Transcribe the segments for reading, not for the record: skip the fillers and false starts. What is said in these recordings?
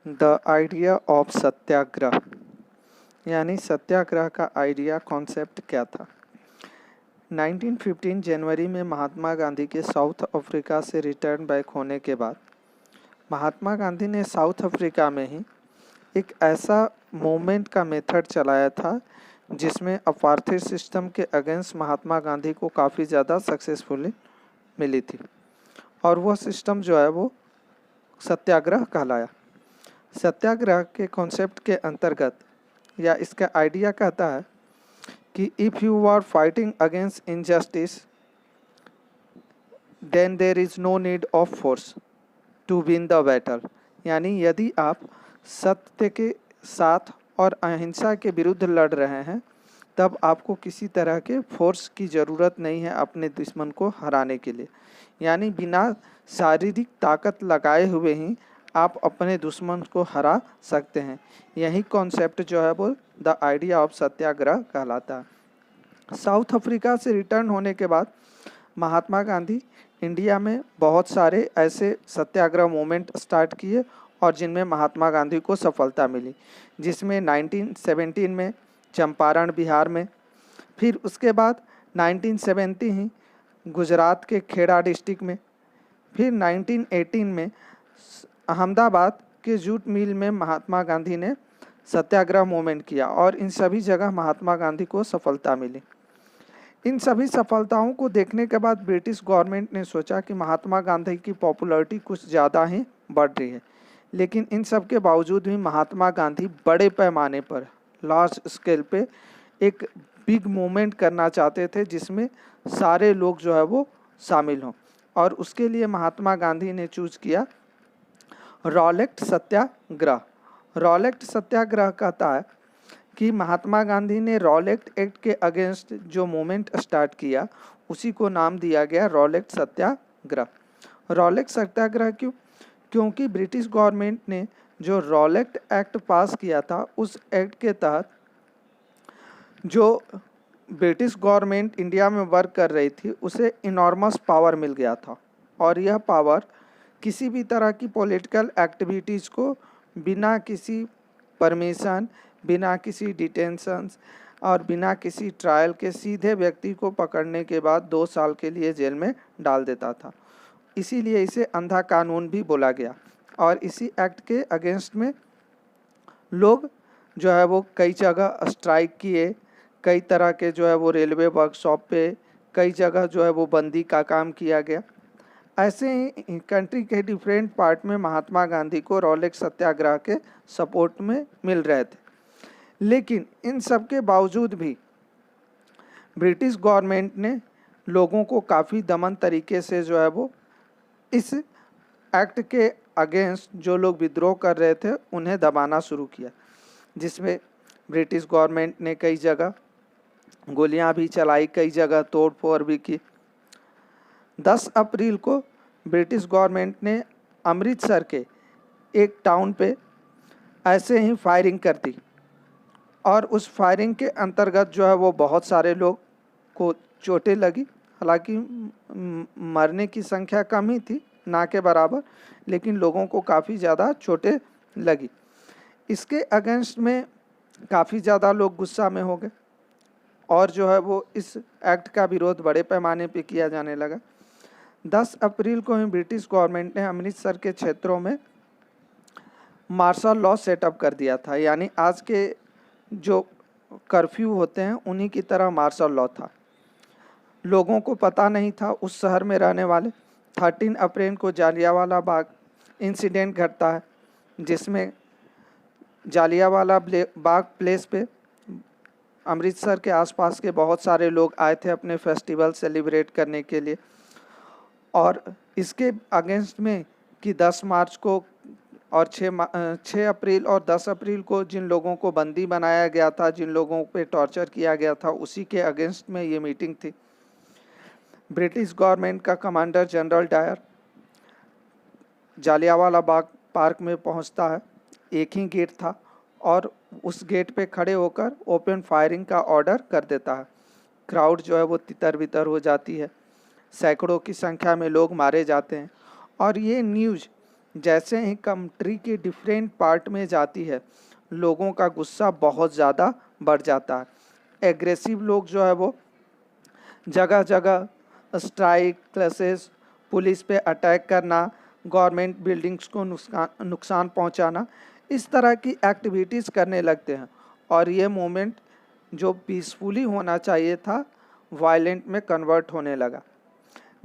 The idea of सत्याग्रह यानी सत्याग्रह का idea concept क्या था। 1915 जनवरी में महात्मा गांधी के साउथ अफ्रीका से रिटर्न बैक होने के बाद महात्मा गांधी ने साउथ अफ्रीका में ही एक ऐसा मूवमेंट का मेथड चलाया था जिसमें अपार्थाइड सिस्टम के अगेंस्ट महात्मा गांधी को काफ़ी ज़्यादा सक्सेसफुली मिली थी और वह सिस्टम जो है वो सत्याग्रह कहलाया। सत्याग्रह के कॉन्सेप्ट के अंतर्गत या इसका आइडिया कहता है कि if you are fighting against injustice then there is no need of force to win the battle. यानी यदि आप सत्य के साथ और अहिंसा के विरुद्ध लड़ रहे हैं तब आपको किसी तरह के फोर्स की ज़रूरत नहीं है अपने दुश्मन को हराने के लिए। यानी बिना शारीरिक ताकत लगाए हुए ही आप अपने दुश्मन को हरा सकते हैं। यही कॉन्सेप्ट जो है वो द आइडिया ऑफ सत्याग्रह कहलाता है। साउथ अफ्रीका से रिटर्न होने के बाद महात्मा गांधी इंडिया में बहुत सारे ऐसे सत्याग्रह मूवमेंट स्टार्ट किए और जिनमें महात्मा गांधी को सफलता मिली, जिसमें 1917 में चंपारण बिहार में, फिर उसके बाद 1970 ही गुजरात के खेड़ा डिस्ट्रिक्ट में, फिर 1918 में अहमदाबाद के जूट मिल में महात्मा गांधी ने सत्याग्रह मूवमेंट किया और इन सभी जगह महात्मा गांधी को सफलता मिली। इन सभी सफलताओं को देखने के बाद ब्रिटिश गवर्नमेंट ने सोचा कि महात्मा गांधी की पॉपुलैरिटी कुछ ज़्यादा ही बढ़ रही है, लेकिन इन सब के बावजूद भी महात्मा गांधी बड़े पैमाने पर लार्ज स्केल पे एक बिग मूवमेंट करना चाहते थे जिसमें सारे लोग जो है वो शामिल हों, और उसके लिए महात्मा गांधी ने चूज किया रॉलेट सत्याग्रह। रॉलेट सत्याग्रह कहता है कि महात्मा गांधी ने रॉलेट एक्ट के अगेंस्ट जो मूवमेंट स्टार्ट किया उसी को नाम दिया गया रॉलेट सत्याग्रह। रॉलेट सत्याग्रह क्यों? क्योंकि ब्रिटिश गवर्नमेंट ने जो रॉलेट एक्ट पास किया था उस एक्ट के तहत जो ब्रिटिश गवर्नमेंट इंडिया में वर्क कर रही थी उसे इनॉर्मस पावर मिल गया था, और यह पावर किसी भी तरह की पॉलिटिकल एक्टिविटीज़ को बिना किसी परमिशन, बिना किसी डिटेंशंस और बिना किसी ट्रायल के सीधे व्यक्ति को पकड़ने के बाद 2 साल के लिए जेल में डाल देता था। इसीलिए इसे अंधा कानून भी बोला गया। और इसी एक्ट के अगेंस्ट में लोग जो है वो कई जगह स्ट्राइक किए, कई तरह के जो है वो रेलवे वर्कशॉप पे कई जगह जो है वो बंदी का काम किया गया। ऐसे ही कंट्री के डिफरेंट पार्ट में महात्मा गांधी को रॉलेट सत्याग्रह के सपोर्ट में मिल रहे थे, लेकिन इन सब के बावजूद भी ब्रिटिश गवर्नमेंट ने लोगों को काफ़ी दमन तरीके से जो है वो इस एक्ट के अगेंस्ट जो लोग विद्रोह कर रहे थे उन्हें दबाना शुरू किया, जिसमें ब्रिटिश गवर्नमेंट ने कई जगह गोलियां भी चलाई, कई जगह तोड़ फोड़ भी की। 10 अप्रैल को ब्रिटिश गवर्नमेंट ने अमृतसर के एक टाउन पे ऐसे ही फायरिंग कर दी, और उस फायरिंग के अंतर्गत जो है वो बहुत सारे लोग को चोटें लगी। हालांकि मरने की संख्या कम ही थी, ना के बराबर, लेकिन लोगों को काफ़ी ज़्यादा चोटें लगी। इसके अगेंस्ट में काफ़ी ज़्यादा लोग गुस्सा में हो गए और जो है वो इस एक्ट का विरोध बड़े पैमाने पे किया जाने लगा। 10 अप्रैल को ही ब्रिटिश गवर्नमेंट ने अमृतसर के क्षेत्रों में मार्शल लॉ सेटअप कर दिया था। यानी आज के जो कर्फ्यू होते हैं उन्हीं की तरह मार्शल लॉ था। लोगों को पता नहीं था उस शहर में रहने वाले। 13 अप्रैल को जालियांवाला बाग इंसिडेंट घटता है, जिसमें जालियांवाला बाग प्लेस पे अमृतसर के आसपास के बहुत सारे लोग आए थे अपने फेस्टिवल सेलिब्रेट करने के लिए, और इसके अगेंस्ट में कि 10 मार्च को और 6 अप्रैल और 10 अप्रैल को जिन लोगों को बंदी बनाया गया था, जिन लोगों पे टॉर्चर किया गया था, उसी के अगेंस्ट में ये मीटिंग थी। ब्रिटिश गवर्नमेंट का commander general Dyer Jallianwala Bagh park में पहुंचता है। एक ही गेट था और उस गेट पे खड़े होकर ओपन फायरिंग का ऑर्डर कर देता है। क्राउड जो है वो तितर बितर हो जाती है, सैकड़ों की संख्या में लोग मारे जाते हैं, और ये न्यूज़ जैसे ही कंट्री के डिफरेंट पार्ट में जाती है, लोगों का गुस्सा बहुत ज़्यादा बढ़ जाता है। एग्रेसिव लोग जो है वो जगह जगह स्ट्राइक, क्लैशेस, पुलिस पे अटैक करना, गवर्नमेंट बिल्डिंग्स को नुकसान पहुंचाना, इस तरह की एक्टिविटीज़ करने लगते हैं और ये मूवमेंट जो पीसफुली होना चाहिए था, वायलेंट में कन्वर्ट होने लगा।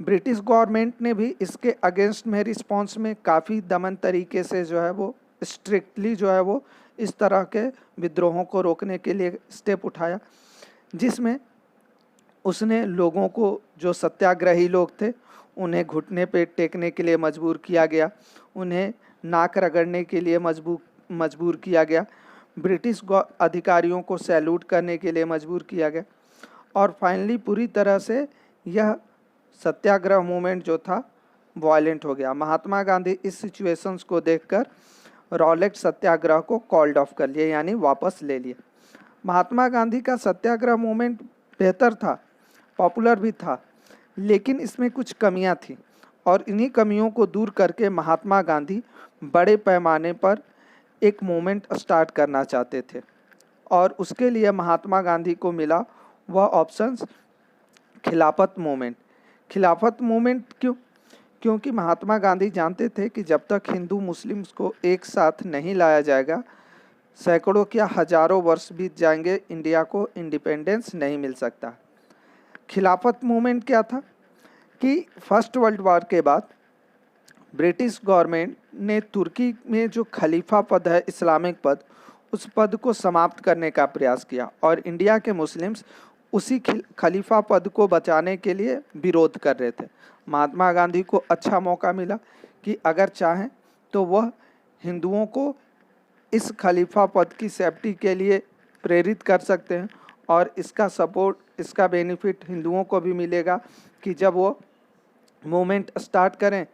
ब्रिटिश गवर्नमेंट ने भी इसके अगेंस्ट में रिस्पांस में काफ़ी दमन तरीके से जो है वो स्ट्रिक्टली जो है वो इस तरह के विद्रोहों को रोकने के लिए स्टेप उठाया, जिसमें उसने लोगों को, जो सत्याग्रही लोग थे, उन्हें घुटने पे टेकने के लिए मजबूर किया गया, उन्हें नाक रगड़ने के लिए मजबूर किया गया, ब्रिटिश अधिकारियों को सैल्यूट करने के लिए मजबूर किया गया और फाइनली पूरी तरह से यह सत्याग्रह मूवमेंट जो था वायलेंट हो गया। महात्मा गांधी इस सिचुएशंस को देखकर रॉलेट सत्याग्रह को कॉल्ड ऑफ कर लिया, यानी वापस ले लिया। महात्मा गांधी का सत्याग्रह मूवमेंट बेहतर था, पॉपुलर भी था, लेकिन इसमें कुछ कमियां थी और इन्हीं कमियों को दूर करके महात्मा गांधी बड़े पैमाने पर एक मूवमेंट स्टार्ट करना चाहते थे और उसके लिए महात्मा गांधी को मिला वह ऑप्शंस खिलाफत मूवमेंट। खिलाफत मूवमेंट क्यों? क्योंकि महात्मा गांधी जानते थे कि जब तक हिंदू मुस्लिम्स को एक साथ नहीं लाया जाएगा, सैकड़ों क्या हजारों वर्ष बीत जाएंगे, इंडिया को इंडिपेंडेंस नहीं मिल सकता। खिलाफत मूवमेंट क्या था कि फर्स्ट वर्ल्ड वॉर के बाद ब्रिटिश गवर्नमेंट ने तुर्की में जो खलीफा पद है, इस्लामिक पद, उस पद को समाप्त करने का प्रयास किया और इंडिया के मुस्लिम्स उसी खलीफा पद को बचाने के लिए विरोध कर रहे थे। महात्मा गांधी को अच्छा मौका मिला कि अगर चाहें तो वह हिंदुओं को इस खलीफा पद की सेफ्टी के लिए प्रेरित कर सकते हैं और इसका सपोर्ट, इसका बेनिफिट हिंदुओं को भी मिलेगा कि जब वो मूवमेंट स्टार्ट करें,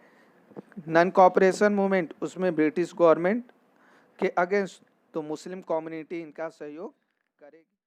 नॉन कॉपरेशन मूवमेंट, उसमें ब्रिटिश गवर्नमेंट के अगेंस्ट, तो मुस्लिम कम्युनिटी इनका सहयोग करेगी।